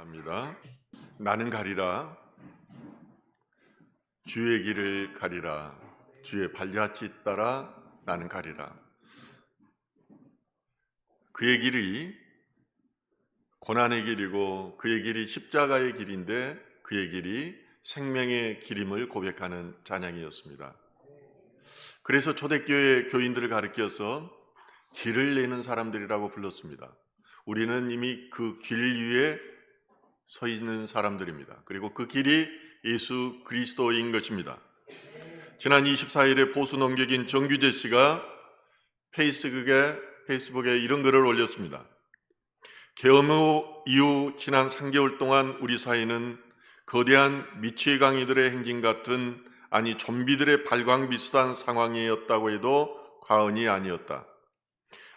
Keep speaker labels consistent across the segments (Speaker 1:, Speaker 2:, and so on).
Speaker 1: 합니다. 나는 가리라, 주의 길을 가리라, 주의 발자취 따라 나는 가리라. 그의 길이 고난의 길이고 그의 길이 십자가의 길인데 그의 길이 생명의 길임을 고백하는 찬양이었습니다. 그래서 초대교회 교인들을 가리켜서 길을 내는 사람들이라고 불렀습니다. 우리는 이미 그 길 위에 서 있는 사람들입니다. 그리고 그 길이 예수 그리스도인 것입니다. 지난 24일에 보수 농객인 정규재 씨가 페이스북에 이런 글을 올렸습니다. 계엄 이후 지난 3개월 동안 우리 사회는 거대한 미치광이들의 행진 같은, 아니 좀비들의 발광 비슷한 상황이었다고 해도 과언이 아니었다.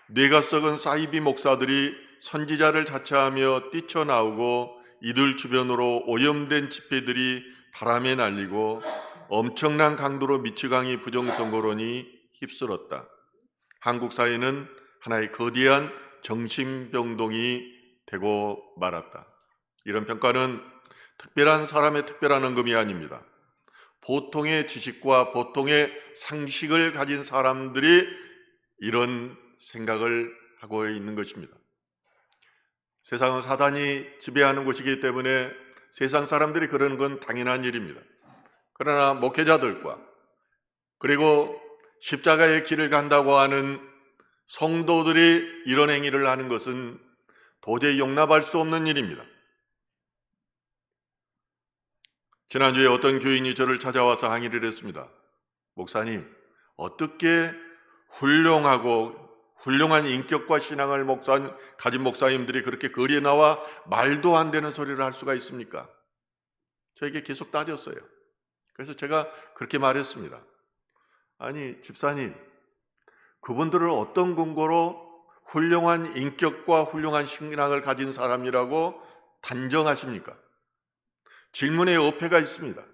Speaker 1: 뇌가 썩은 사이비 목사들이 선지자를 자처하며 뛰쳐나오고 이들 주변으로 오염된 집회들이 바람에 날리고 엄청난 강도로 미치광이 부정선거론이 휩쓸었다. 한국 사회는 하나의 거대한 정신병동이 되고 말았다. 이런 평가는 특별한 사람의 특별한 언급이 아닙니다. 보통의 지식과 보통의 상식을 가진 사람들이 이런 생각을 하고 있는 것입니다. 세상은 사단이 지배하는 곳이기 때문에 세상 사람들이 그러는 건 당연한 일입니다. 그러나 목회자들과 그리고 십자가의 길을 간다고 하는 성도들이 이런 행위를 하는 것은 도저히 용납할 수 없는 일입니다. 지난주에 어떤 교인이 저를 찾아와서 항의를 했습니다. 목사님, 어떻게 훌륭한 인격과 신앙을 가진 목사님들이 그렇게 거리에 나와 말도 안 되는 소리를 할 수가 있습니까? 저에게 계속 따졌어요. 그래서 제가 그렇게 말했습니다. 아니, 집사님, 그분들을 어떤 근거로 훌륭한 인격과 훌륭한 신앙을 가진 사람이라고 단정하십니까? 질문에 어폐가 있습니다.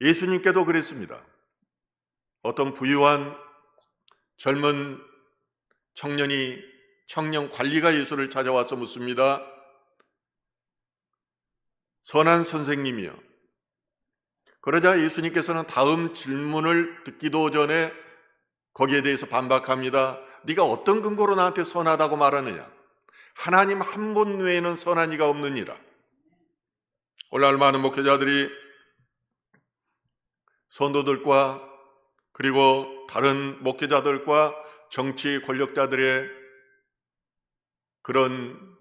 Speaker 1: 예수님께도 그랬습니다. 어떤 부유한 젊은 청년 관리가 예수를 찾아와서 묻습니다. 선한 선생님이여. 그러자 예수님께서는 다음 질문을 듣기도 전에 거기에 대해서 반박합니다. 네가 어떤 근거로 나한테 선하다고 말하느냐? 하나님 한 분 외에는 선한 이가 없느니라. 오늘날 많은 목회자들이 성도들과 그리고 다른 목회자들과 정치 권력자들의 그런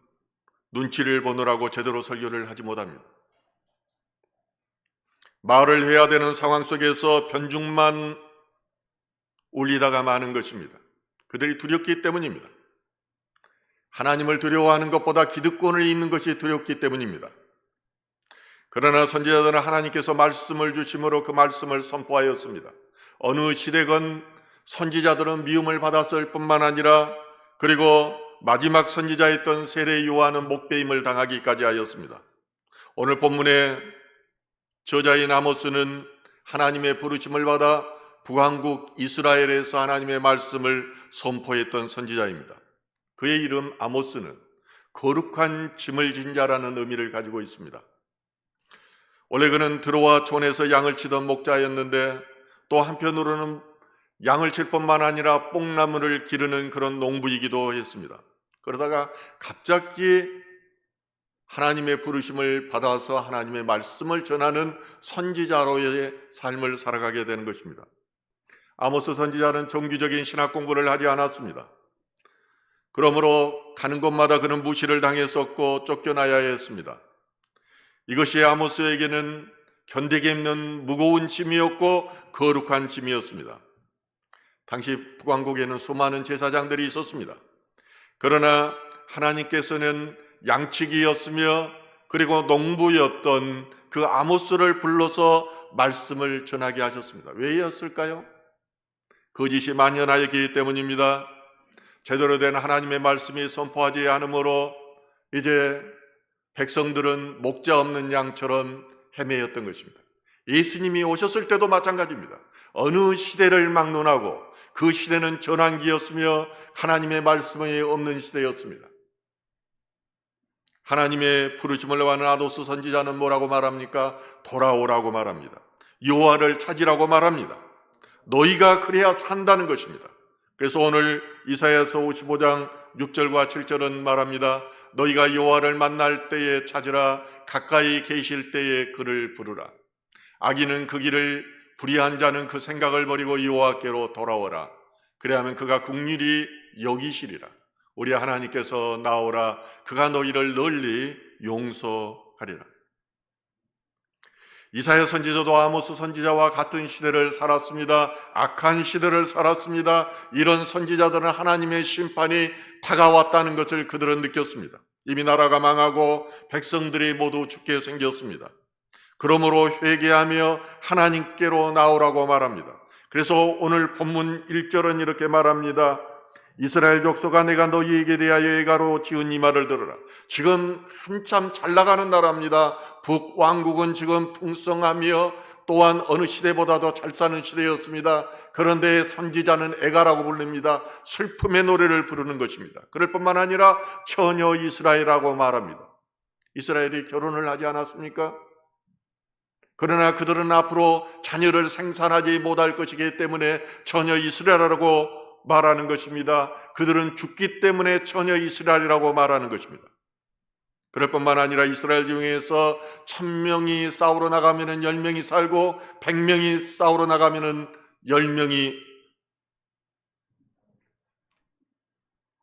Speaker 1: 눈치를 보느라고 제대로 설교를 하지 못합니다. 말을 해야 되는 상황 속에서 편중만 올리다가 마는 것입니다. 그들이 두렵기 때문입니다. 하나님을 두려워하는 것보다 기득권을 잇는 것이 두렵기 때문입니다. 그러나 선지자들은 하나님께서 말씀을 주심으로 그 말씀을 선포하였습니다. 어느 시대건 선지자들은 미움을 받았을 뿐만 아니라 그리고 마지막 선지자였던 세례 요한은 목배임을 당하기까지 하였습니다. 오늘 본문의 저자인 아모스는 하나님의 부르심을 받아 북왕국 이스라엘에서 하나님의 말씀을 선포했던 선지자입니다. 그의 이름 아모스는 거룩한 짐을 진 자라는 의미를 가지고 있습니다. 원래 그는 드로아 촌에서 양을 치던 목자였는데 또 한편으로는 양을 칠 뿐만 아니라 뽕나무를 기르는 그런 농부이기도 했습니다. 그러다가 갑자기 하나님의 부르심을 받아서 하나님의 말씀을 전하는 선지자로의 삶을 살아가게 되는 것입니다. 아모스 선지자는 정규적인 신학 공부를 하지 않았습니다. 그러므로 가는 곳마다 그는 무시를 당했었고 쫓겨나야 했습니다. 이것이 아모스에게는 견디기 힘든 무거운 짐이었고 거룩한 짐이었습니다. 당시 북왕국에는 수많은 제사장들이 있었습니다. 그러나 하나님께서는 양치기였으며 그리고 농부였던 그 아모스를 불러서 말씀을 전하게 하셨습니다. 왜였을까요? 거짓이 만연하였기 때문입니다. 제대로 된 하나님의 말씀이 선포하지 않으므로 이제 백성들은 목자 없는 양처럼 헤매였던 것입니다. 예수님이 오셨을 때도 마찬가지입니다. 어느 시대를 막론하고 그 시대는 전환기였으며 하나님의 말씀이 없는 시대였습니다. 하나님의 부르심을 받는 아도스 선지자는 뭐라고 말합니까? 돌아오라고 말합니다. 여호와를 찾으라고 말합니다. 너희가 그래야 산다는 것입니다. 그래서 오늘 이사야서 55장 6절과 7절은 말합니다. 너희가 여호와를 만날 때에 찾으라. 가까이 계실 때에 그를 부르라. 악인은 그 길을, 불의한 자는 그 생각을 버리고 여호와께로 돌아오라. 그래야면 그가 긍휼히 여기시리라. 우리 하나님께서 나오라. 그가 너희를 널리 용서하리라. 이사야 선지자도 아모스 선지자와 같은 시대를 살았습니다. 악한 시대를 살았습니다. 이런 선지자들은 하나님의 심판이 다가왔다는 것을 그들은 느꼈습니다. 이미 나라가 망하고 백성들이 모두 죽게 생겼습니다. 그러므로 회개하며 하나님께로 나오라고 말합니다. 그래서 오늘 본문 1절은 이렇게 말합니다. 이스라엘 족속아, 내가 너희에게 대하여 예가로 지은 이 말을 들으라. 지금 한참 잘 나가는 나라입니다. 북왕국은 지금 풍성하며 또한 어느 시대보다도 잘 사는 시대였습니다. 그런데 선지자는 애가라고 부릅니다. 슬픔의 노래를 부르는 것입니다. 그럴 뿐만 아니라 처녀 이스라엘이라고 말합니다. 이스라엘이 결혼을 하지 않았습니까? 그러나 그들은 앞으로 자녀를 생산하지 못할 것이기 때문에 처녀 이스라엘이라고 말하는 것입니다. 그들은 죽기 때문에 처녀 이스라엘이라고 말하는 것입니다. 그럴 뿐만 아니라 이스라엘 중에서 1000명이 싸우러 나가면 10명이 살고 100명이 싸우러 나가면 10명이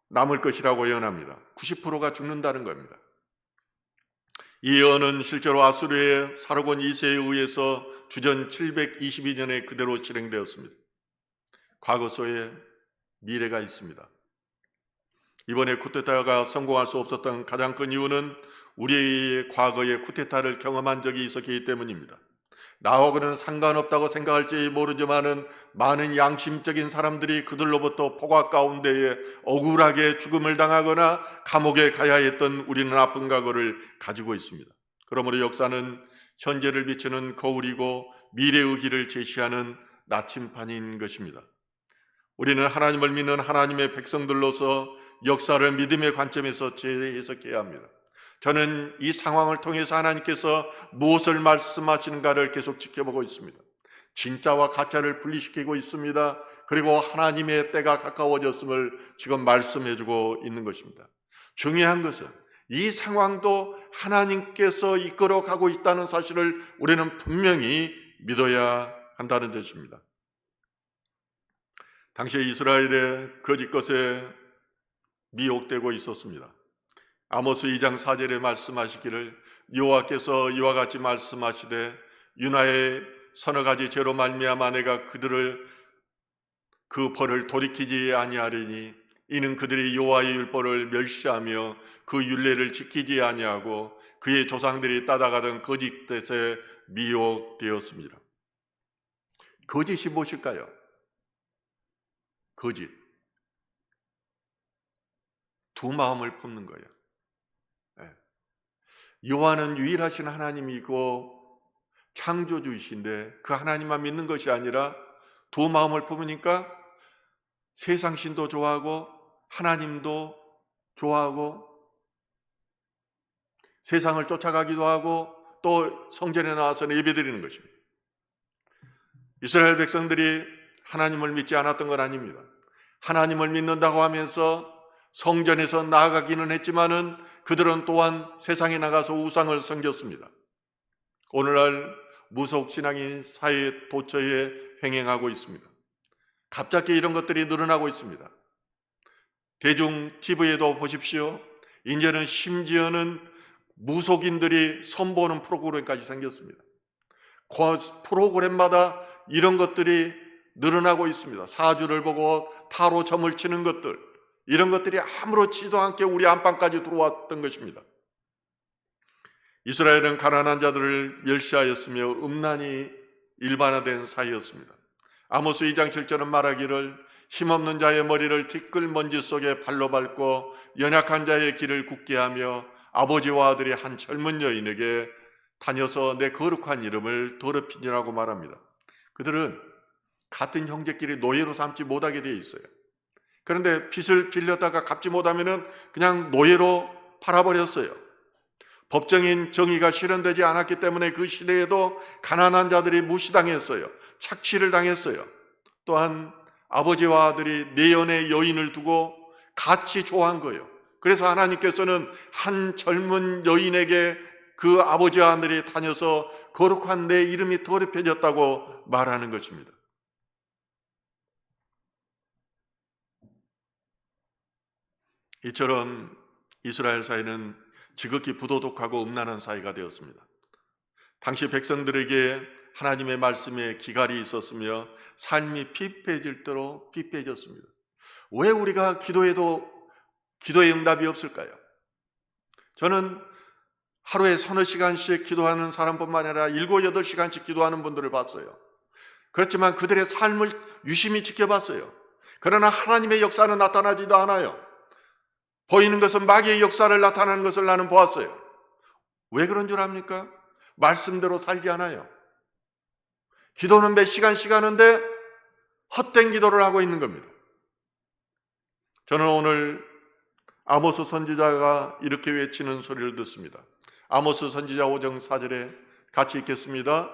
Speaker 1: 남을 것이라고 예언합니다. 90%가 죽는다는 겁니다. 이 예언은 실제로 아수르의 사르곤 2세에 의해서 주전 722년에 그대로 실행되었습니다. 과거소에 미래가 있습니다. 이번에 쿠데타가 성공할 수 없었던 가장 큰 이유는 우리의 과거에 쿠데타를 경험한 적이 있었기 때문입니다. 나하고는 상관없다고 생각할지 모르지만은 많은 양심적인 사람들이 그들로부터 포각 가운데에 억울하게 죽음을 당하거나 감옥에 가야 했던 우리는 아픈 과거를 가지고 있습니다. 그러므로 역사는 현재를 비추는 거울이고 미래의 길을 제시하는 나침판인 것입니다. 우리는 하나님을 믿는 하나님의 백성들로서 역사를 믿음의 관점에서 재해석해야 합니다. 저는 이 상황을 통해서 하나님께서 무엇을 말씀하시는가를 계속 지켜보고 있습니다. 진짜와 가짜를 분리시키고 있습니다. 그리고 하나님의 때가 가까워졌음을 지금 말씀해주고 있는 것입니다. 중요한 것은 이 상황도 하나님께서 이끌어가고 있다는 사실을 우리는 분명히 믿어야 한다는 것입니다. 당시에 이스라엘의 거짓 것에 미혹되고 있었습니다. 아모스 2장 4절에 말씀하시기를 여호와께서 이와 같이 말씀하시되 유나의 서너 가지 죄로 말미암아 내가 그들을 그 벌을 돌이키지 아니하리니 이는 그들이 여호와의 율법을 멸시하며 그 율례를 지키지 아니하고 그의 조상들이 따라가던 거짓 뜻에 미혹되었습니다. 거짓이 무엇일까요? 거짓. 두 마음을 품는 거예요. 여호와는 유일하신 하나님이고 창조주이신데 그 하나님만 믿는 것이 아니라 두 마음을 품으니까 세상 신도 좋아하고 하나님도 좋아하고 세상을 쫓아가기도 하고 또 성전에 나와서 예배드리는 것입니다. 이스라엘 백성들이 하나님을 믿지 않았던 건 아닙니다. 하나님을 믿는다고 하면서 성전에서 나아가기는 했지만은 그들은 또한 세상에 나가서 우상을 섬겼습니다. 오늘날 무속신앙이 사회 도처에 횡행하고 있습니다. 갑자기 이런 것들이 늘어나고 있습니다. 대중 TV에도 보십시오. 이제는 심지어는 무속인들이 선보는 프로그램까지 생겼습니다. 그 프로그램마다 이런 것들이 늘어나고 있습니다. 사주를 보고 타로 점을 치는 것들, 이런 것들이 아무렇지도 않게 우리 안방까지 들어왔던 것입니다. 이스라엘은 가난한 자들을 멸시하였으며 음란이 일반화된 사이였습니다. 아모스 2장 7절은 말하기를 힘없는 자의 머리를 티끌먼지 속에 발로 밟고 연약한 자의 길을 굳게 하며 아버지와 아들이 한 젊은 여인에게 다녀서 내 거룩한 이름을 더럽히니라고 말합니다. 그들은 같은 형제끼리 노예로 삼지 못하게 되어 있어요. 그런데 빚을 빌렸다가 갚지 못하면 그냥 노예로 팔아버렸어요. 법적인 정의가 실현되지 않았기 때문에 그 시대에도 가난한 자들이 무시당했어요. 착취를 당했어요. 또한 아버지와 아들이 내연의 여인을 두고 같이 좋아한 거예요. 그래서 하나님께서는 한 젊은 여인에게 그 아버지와 아들이 다녀서 거룩한 내 이름이 더럽혀졌다고 말하는 것입니다. 이처럼 이스라엘 사회는 지극히 부도덕하고 음란한 사회가 되었습니다. 당시 백성들에게 하나님의 말씀에 기갈이 있었으며 삶이 피폐해질 대로 피폐해졌습니다. 왜 우리가 기도해도 기도의 응답이 없을까요? 저는 하루에 서너 시간씩 기도하는 사람뿐만 아니라 7, 8시간씩 기도하는 분들을 봤어요. 그렇지만 그들의 삶을 유심히 지켜봤어요. 그러나 하나님의 역사는 나타나지도 않아요. 보이는 것은 마귀의 역사를 나타나는 것을 나는 보았어요. 왜 그런 줄 압니까? 말씀대로 살지 않아요. 기도는 몇 시간씩 하는데 헛된 기도를 하고 있는 겁니다. 저는 오늘 아모스 선지자가 이렇게 외치는 소리를 듣습니다. 아모스 선지자 5장 4절에 같이 읽겠습니다.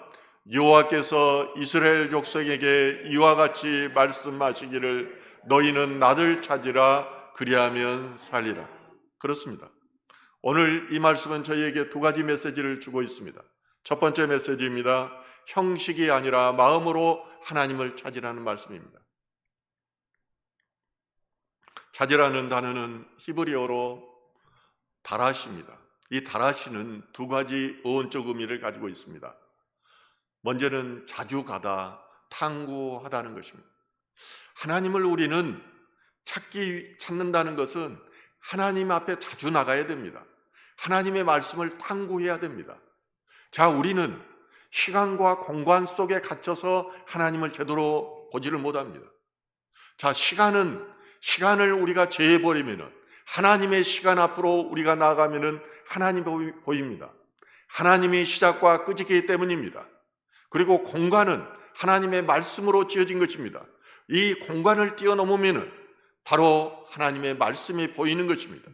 Speaker 1: 여호와께서 이스라엘 족속에게 이와 같이 말씀하시기를 너희는 나를 찾으라 그리하면 살리라. 그렇습니다. 오늘 이 말씀은 저희에게 두 가지 메시지를 주고 있습니다. 첫 번째 메시지입니다. 형식이 아니라 마음으로 하나님을 찾으라는 말씀입니다. 찾으라는 단어는 히브리어로 다라시입니다. 이 다라시는 두 가지 어원적 의미를 가지고 있습니다. 먼저는 자주 가다, 탐구하다는 것입니다. 하나님을 우리는 찾는다는 것은 하나님 앞에 자주 나가야 됩니다. 하나님의 말씀을 탐구해야 됩니다. 자, 우리는 시간과 공간 속에 갇혀서 하나님을 제대로 보지를 못합니다. 자, 시간을 우리가 제해버리면은 하나님의 시간 앞으로 우리가 나아가면은 하나님이 보입니다. 하나님이 시작과 끝이기 때문입니다. 그리고 공간은 하나님의 말씀으로 지어진 것입니다. 이 공간을 뛰어넘으면은 바로 하나님의 말씀이 보이는 것입니다.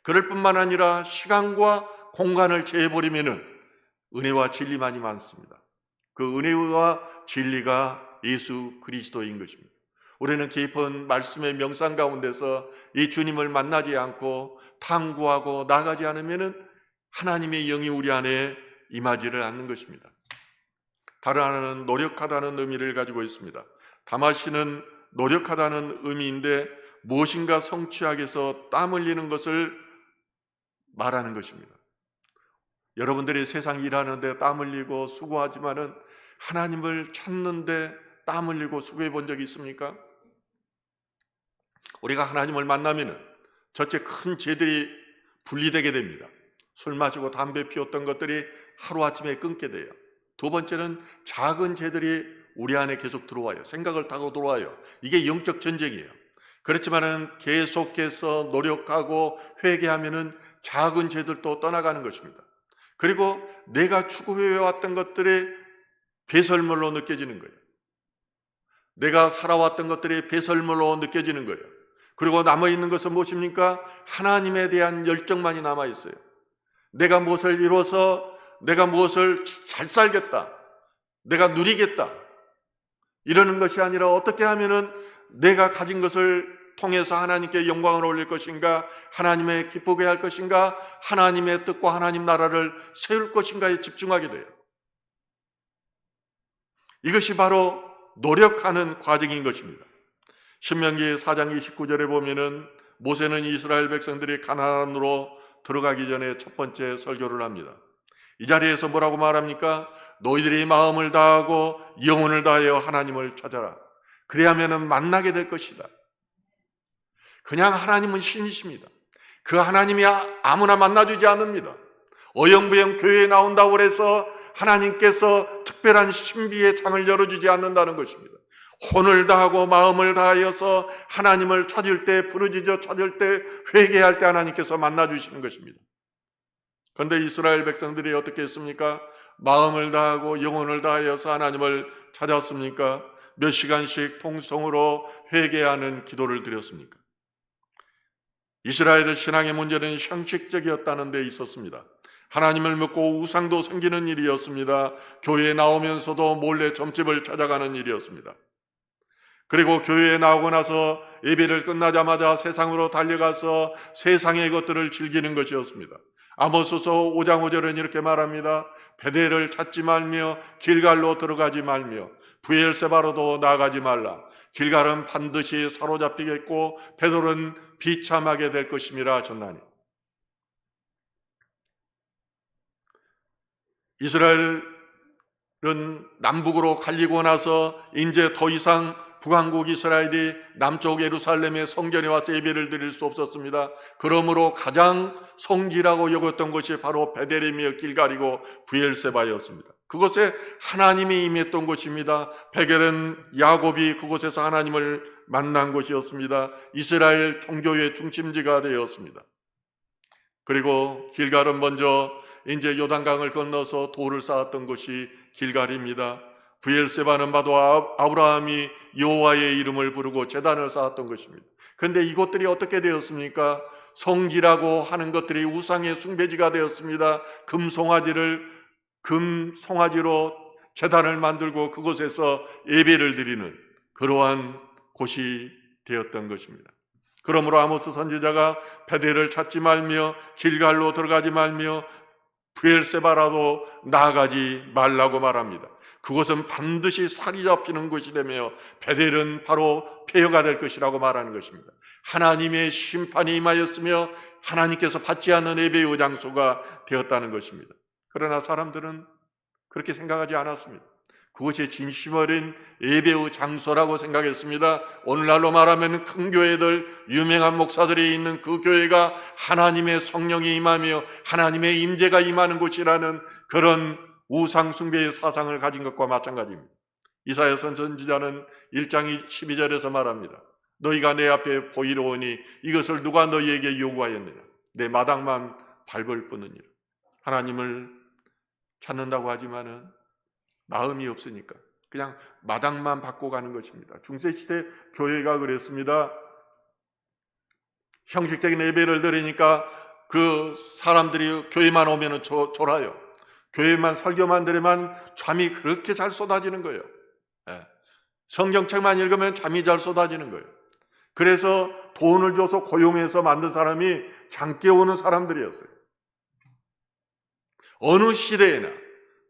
Speaker 1: 그럴 뿐만 아니라 시간과 공간을 제해버리면은 은혜와 진리만이 많습니다. 그 은혜와 진리가 예수 그리스도인 것입니다. 우리는 깊은 말씀의 명상 가운데서 이 주님을 만나지 않고 탐구하고 나가지 않으면 하나님의 영이 우리 안에 임하지를 않는 것입니다. 다른 하나는 노력하다는 의미를 가지고 있습니다. 다마시는 노력하다는 의미인데 무엇인가 성취하기 위해서 땀 흘리는 것을 말하는 것입니다. 여러분들이 세상 일하는데 땀 흘리고 수고하지만은 하나님을 찾는데 땀 흘리고 수고해 본 적이 있습니까? 우리가 하나님을 만나면은 첫째 큰 죄들이 분리되게 됩니다. 술 마시고 담배 피웠던 것들이 하루아침에 끊게 돼요. 두 번째는 작은 죄들이 우리 안에 계속 들어와요. 생각을 타고 들어와요. 이게 영적 전쟁이에요. 그렇지만은 계속해서 노력하고 회개하면은 작은 죄들도 떠나가는 것입니다. 그리고 내가 추구해왔던 것들이 배설물로 느껴지는 거예요. 내가 살아왔던 것들이 배설물로 느껴지는 거예요. 그리고 남아있는 것은 무엇입니까? 하나님에 대한 열정만이 남아있어요. 내가 무엇을 이뤄서 내가 무엇을 잘 살겠다, 내가 누리겠다 이러는 것이 아니라 어떻게 하면은 내가 가진 것을 통해서 하나님께 영광을 올릴 것인가, 하나님의 기쁘게 할 것인가, 하나님의 뜻과 하나님 나라를 세울 것인가에 집중하게 돼요. 이것이 바로 노력하는 과정인 것입니다. 신명기 4장 29절에 보면은 모세는 이스라엘 백성들이 가나안으로 들어가기 전에 첫 번째 설교를 합니다. 이 자리에서 뭐라고 말합니까? 너희들이 마음을 다하고 영혼을 다하여 하나님을 찾아라. 그래야면은 만나게 될 것이다. 그냥 하나님은 신이십니다. 그 하나님이 아무나 만나주지 않습니다. 어영부영 교회에 나온다고 해서 하나님께서 특별한 신비의 창을 열어주지 않는다는 것입니다. 혼을 다하고 마음을 다하여서 하나님을 찾을 때, 부르짖어 찾을 때, 회개할 때 하나님께서 만나주시는 것입니다. 그런데 이스라엘 백성들이 어떻게 했습니까? 마음을 다하고 영혼을 다하여서 하나님을 찾았습니까? 몇 시간씩 통성으로 회개하는 기도를 드렸습니까? 이스라엘의 신앙의 문제는 형식적이었다는 데 있었습니다. 하나님을 믿고 우상도 섬기는 일이었습니다. 교회에 나오면서도 몰래 점집을 찾아가는 일이었습니다. 그리고 교회에 나오고 나서 예배를 끝나자마자 세상으로 달려가서 세상의 것들을 즐기는 것이었습니다. 아모스서 5장 5절은 이렇게 말합니다. 베델을 찾지 말며 길갈로 들어가지 말며 브엘세바로도 나가지 말라. 길갈은 반드시 사로잡히겠고 베델은 비참하게 될 것임이라 하셨나니. 이스라엘은 남북으로 갈리고 나서 이제 더 이상 북왕국 이스라엘이 남쪽 예루살렘의 성전에 와서 예배를 드릴 수 없었습니다. 그러므로 가장 성지라고 여겼던 것이 바로 베델이며 길갈이고 브엘세바였습니다. 그곳에 하나님이 임했던 곳입니다. 베델은 야곱이 그곳에서 하나님을 만난 곳이었습니다. 이스라엘 종교의 중심지가 되었습니다. 그리고 길갈은 먼저 이제 요단강을 건너서 돌을 쌓았던 곳이 길갈입니다. 브엘세바는 봐도 아브라함이 여호와의 이름을 부르고 제단을 쌓았던 것입니다. 그런데 이것들이 어떻게 되었습니까? 성지라고 하는 것들이 우상의 숭배지가 되었습니다. 금송아지로 제단을 만들고 그곳에서 예배를 드리는 그러한 곳이 되었던 것입니다. 그러므로 아모스 선지자가 베델을 찾지 말며 길갈로 들어가지 말며 브엘세바라도 나아가지 말라고 말합니다. 그것은 반드시 살이 잡히는 것이 되며 베델은 바로 폐허가 될 것이라고 말하는 것입니다. 하나님의 심판이 임하였으며 하나님께서 받지 않는 예배의 장소가 되었다는 것입니다. 그러나 사람들은 그렇게 생각하지 않았습니다. 그것이 진심 어린 예배의 장소라고 생각했습니다. 오늘날로 말하면 큰 교회들, 유명한 목사들이 있는 그 교회가 하나님의 성령이 임하며 하나님의 임재가 임하는 곳이라는 그런 우상 숭배의 사상을 가진 것과 마찬가지입니다. 이사야 선지자는 1장 12절에서 말합니다. 너희가 내 앞에 보이러 오니 이것을 누가 너희에게 요구하였느냐? 내 마당만 밟을 뿐이니라. 하나님을 찾는다고 하지만은 마음이 없으니까 그냥 마당만 받고 가는 것입니다. 중세시대 교회가 그랬습니다. 형식적인 예배를 드리니까 그 사람들이 교회만 오면 졸아요. 교회만 설교만 들으면 잠이 그렇게 잘 쏟아지는 거예요. 성경책만 읽으면 잠이 잘 쏟아지는 거예요. 그래서 돈을 줘서 고용해서 만든 사람이 잠 깨우는 사람들이었어요. 어느 시대에나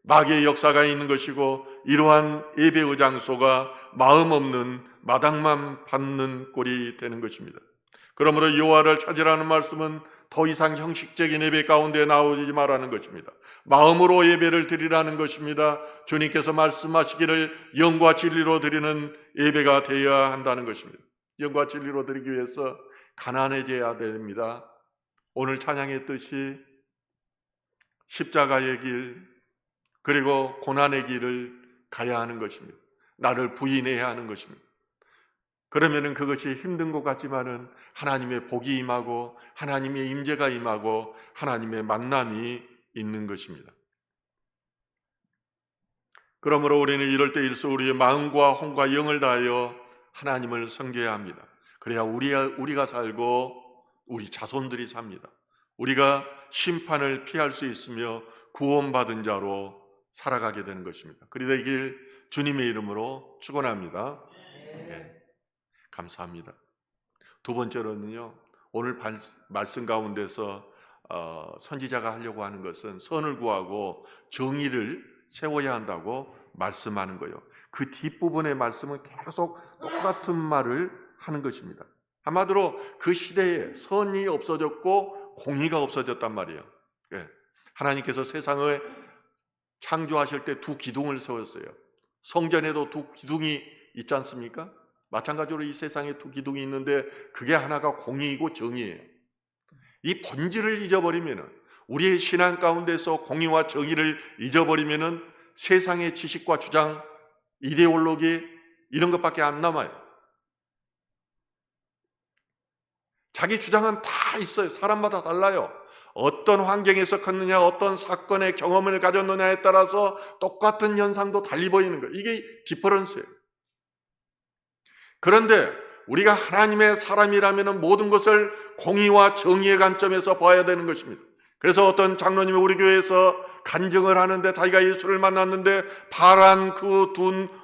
Speaker 1: 마귀의 역사가 있는 것이고 이러한 예배의 장소가 마음 없는 마당만 받는 꼴이 되는 것입니다. 그러므로 여호와를 찾으라는 말씀은 더 이상 형식적인 예배 가운데 나오지 말라는 것입니다. 마음으로 예배를 드리라는 것입니다. 주님께서 말씀하시기를 영과 진리로 드리는 예배가 되어야 한다는 것입니다. 영과 진리로 드리기 위해서 가난해져야 됩니다. 오늘 찬양했듯이 십자가의 길 그리고 고난의 길을 가야 하는 것입니다. 나를 부인해야 하는 것입니다. 그러면은 그것이 힘든 것 같지만은 하나님의 복이 임하고 하나님의 임재가 임하고 하나님의 만남이 있는 것입니다. 그러므로 우리는 이럴 때일수록 우리의 마음과 혼과 영을 다하여 하나님을 섬겨야 합니다. 그래야 우리가 살고 우리 자손들이 삽니다. 우리가 심판을 피할 수 있으며 구원받은 자로 살아가게 되는 것입니다. 그리 되길 주님의 이름으로 축원합니다. 네, 감사합니다. 두 번째로는요, 오늘 말씀 가운데서 선지자가 하려고 하는 것은 선을 구하고 정의를 세워야 한다고 말씀하는 거예요. 그 뒷부분의 말씀은 계속 똑같은 말을 하는 것입니다. 한마디로 그 시대에 선이 없어졌고 공의가 없어졌단 말이에요. 네. 하나님께서 세상을 창조하실 때 두 기둥을 세웠어요. 성전에도 두 기둥이 있지 않습니까? 마찬가지로 이 세상에 두 기둥이 있는데 그게 하나가 공의이고 정의예요. 이 본질을 잊어버리면 우리의 신앙 가운데서 공의와 정의를 잊어버리면 세상의 지식과 주장, 이데올로기 이런 것밖에 안 남아요. 자기 주장은 다 있어요. 사람마다 달라요. 어떤 환경에서 컸느냐, 어떤 사건의 경험을 가졌느냐에 따라서 똑같은 현상도 달리 보이는 거예요. 이게 디퍼런스예요. 그런데 우리가 하나님의 사람이라면 모든 것을 공의와 정의의 관점에서 봐야 되는 것입니다. 그래서 어떤 장로님이 우리 교회에서 간증을 하는데 자기가 예수를 만났는데 파란 그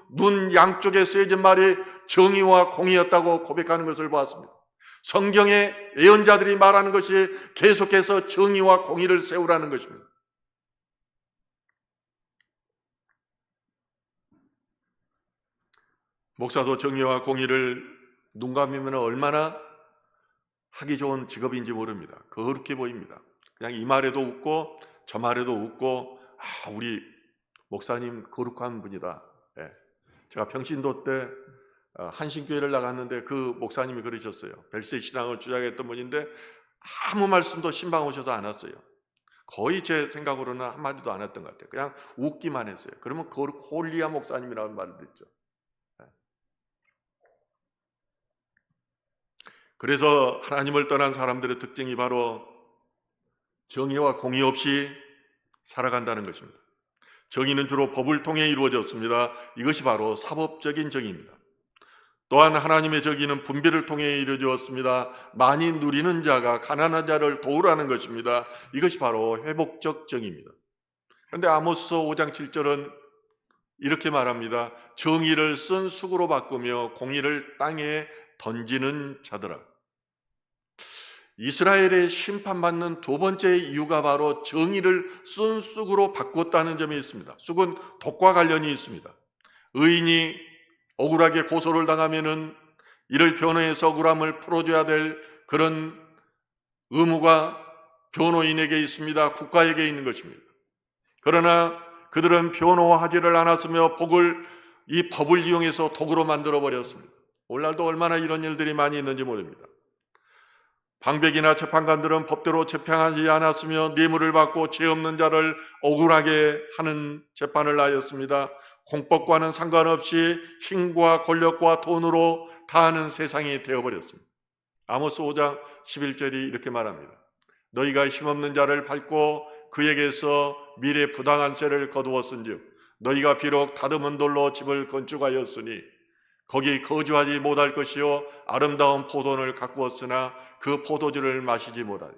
Speaker 1: 눈 양쪽에 쓰여진 말이 정의와 공의였다고 고백하는 것을 보았습니다. 성경의 예언자들이 말하는 것이 계속해서 정의와 공의를 세우라는 것입니다. 목사도 정의와 공의를 눈 감으면 얼마나 하기 좋은 직업인지 모릅니다. 그렇게 보입니다. 그냥 이 말에도 웃고 저 말에도 웃고, 우리 목사님 거룩한 분이다. 예. 제가 평신도 때 한신교회를 나갔는데 그 목사님이 그러셨어요. 별세 신앙을 주장했던 분인데 아무 말씀도 신방 오셔서 안 왔어요. 거의 제 생각으로는 한마디도 안 했던 것 같아요. 그냥 웃기만 했어요. 그러면 그 홀리아 목사님이라는 말을 듣죠. 그래서 하나님을 떠난 사람들의 특징이 바로 정의와 공의 없이 살아간다는 것입니다. 정의는 주로 법을 통해 이루어졌습니다. 이것이 바로 사법적인 정의입니다. 또한 하나님의 정의는 분별을 통해 이루어졌습니다. 많이 누리는 자가 가난한 자를 도우라는 것입니다. 이것이 바로 회복적 정의입니다. 그런데 아모스 5장 7절은 이렇게 말합니다. 정의를 쓴 쑥으로 바꾸며 공의를 땅에 던지는 자들아. 이스라엘의 심판받는 두 번째 이유가 바로 정의를 쓴 쑥으로 바꾸었다는 점이 있습니다. 쑥은 독과 관련이 있습니다. 의인이 억울하게 고소를 당하면은 이를 변호해서 억울함을 풀어줘야 될 그런 의무가 변호인에게 있습니다. 국가에게 있는 것입니다. 그러나 그들은 변호하지를 않았으며 이 법을 이용해서 독으로 만들어 버렸습니다. 오늘날도 얼마나 이런 일들이 많이 있는지 모릅니다. 방백이나 재판관들은 법대로 재판하지 않았으며 뇌물을 받고 죄 없는 자를 억울하게 하는 재판을 하였습니다. 공법과는 상관없이 힘과 권력과 돈으로 다하는 세상이 되어버렸습니다. 아모스 5장 11절이 이렇게 말합니다. 너희가 힘없는 자를 밟고 그에게서 미래 부당한 세를 거두었은즉 너희가 비록 다듬은 돌로 집을 건축하였으니 거기 거주하지 못할 것이요 아름다운 포도원을 가꾸었으나 그 포도주를 마시지 못하여.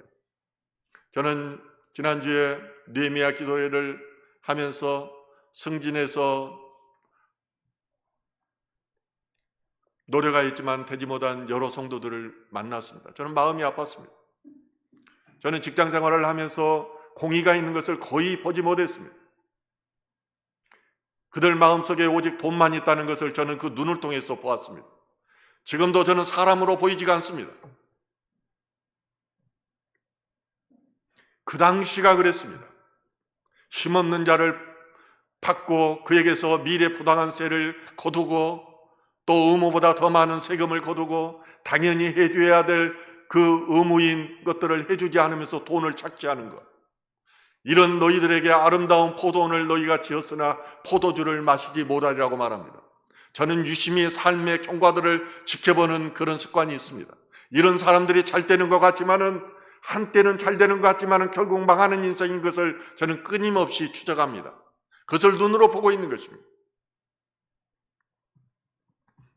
Speaker 1: 저는 지난주에 느헤미야 기도회를 하면서 승진해서 노력하였지만 되지 못한 여러 성도들을 만났습니다. 저는 마음이 아팠습니다. 저는 직장 생활을 하면서 공의가 있는 것을 거의 보지 못했습니다. 그들 마음속에 오직 돈만 있다는 것을 저는 그 눈을 통해서 보았습니다. 지금도 저는 사람으로 보이지가 않습니다. 그 당시가 그랬습니다. 힘없는 자를 받고 그에게서 미래 부당한 세를 거두고 또 의무보다 더 많은 세금을 거두고 당연히 해줘야 될 그 의무인 것들을 해주지 않으면서 돈을 착취하는 것. 이런 너희들에게 아름다운 포도원을 너희가 지었으나 포도주를 마시지 못하리라고 말합니다. 저는 유심히 삶의 경과들을 지켜보는 그런 습관이 있습니다. 이런 사람들이 잘 되는 것 같지만은 한때는 잘 되는 것 같지만은 결국 망하는 인생인 것을 저는 끊임없이 추적합니다. 그것을 눈으로 보고 있는 것입니다.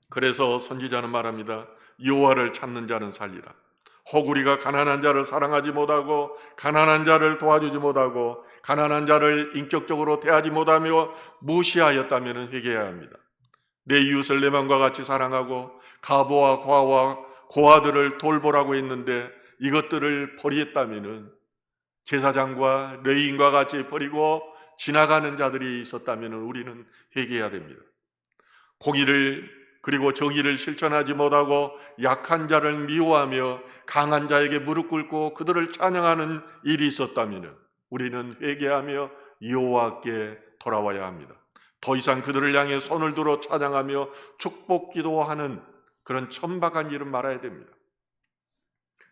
Speaker 1: 그래서 선지자는 말합니다. 여호와를 찾는 자는 살리라. 호구리가 가난한 자를 사랑하지 못하고 가난한 자를 도와주지 못하고 가난한 자를 인격적으로 대하지 못하며 무시하였다면 회개해야 합니다. 내 이웃을 내 맘과 같이 사랑하고 가보와 과와 고아들을 돌보라고 했는데 이것들을 버리했다면 제사장과 레위인과 같이 버리고 지나가는 자들이 있었다면 우리는 회개해야 됩니다. 공의를 그리고 정의를 실천하지 못하고 약한 자를 미워하며 강한 자에게 무릎 꿇고 그들을 찬양하는 일이 있었다면 우리는 회개하며 여호와께 돌아와야 합니다. 더 이상 그들을 향해 손을 들어 찬양하며 축복 기도하는 그런 천박한 일은 말아야 됩니다.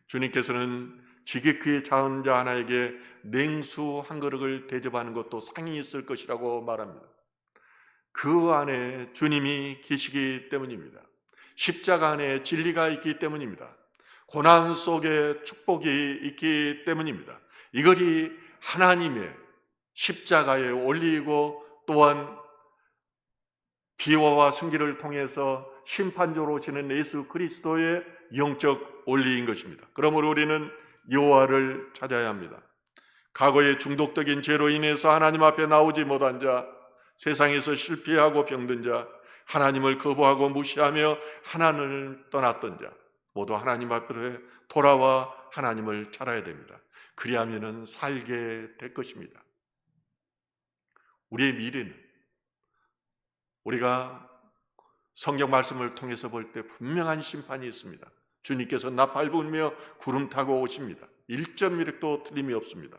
Speaker 1: 주님께서는 지극히 작은 자 하나에게 냉수 한 그릇을 대접하는 것도 상이 있을 것이라고 말합니다. 그 안에 주님이 계시기 때문입니다. 십자가 안에 진리가 있기 때문입니다. 고난 속에 축복이 있기 때문입니다. 이것이 하나님의 십자가에 올리고 또한 비화와 승기를 통해서 심판자로 오시는 예수 그리스도의 영적 원리인 것입니다. 그러므로 우리는 여호와를 찾아야 합니다. 과거의 중독적인 죄로 인해서 하나님 앞에 나오지 못한 자, 세상에서 실패하고 병든 자, 하나님을 거부하고 무시하며 하나님을 떠났던 자, 모두 하나님 앞에 돌아와 하나님을 찾아야 됩니다. 그리하면 살게 될 것입니다. 우리의 미래는 우리가 성경 말씀을 통해서 볼 때 분명한 심판이 있습니다. 주님께서 나팔 불며 구름 타고 오십니다. 1.1획도 틀림이 없습니다.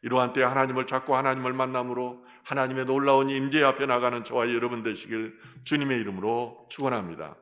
Speaker 1: 이러한 때 하나님을 찾고 하나님을 만남으로 하나님의 놀라운 임재 앞에 나가는 저와 여러분 되시길 주님의 이름으로 축원합니다.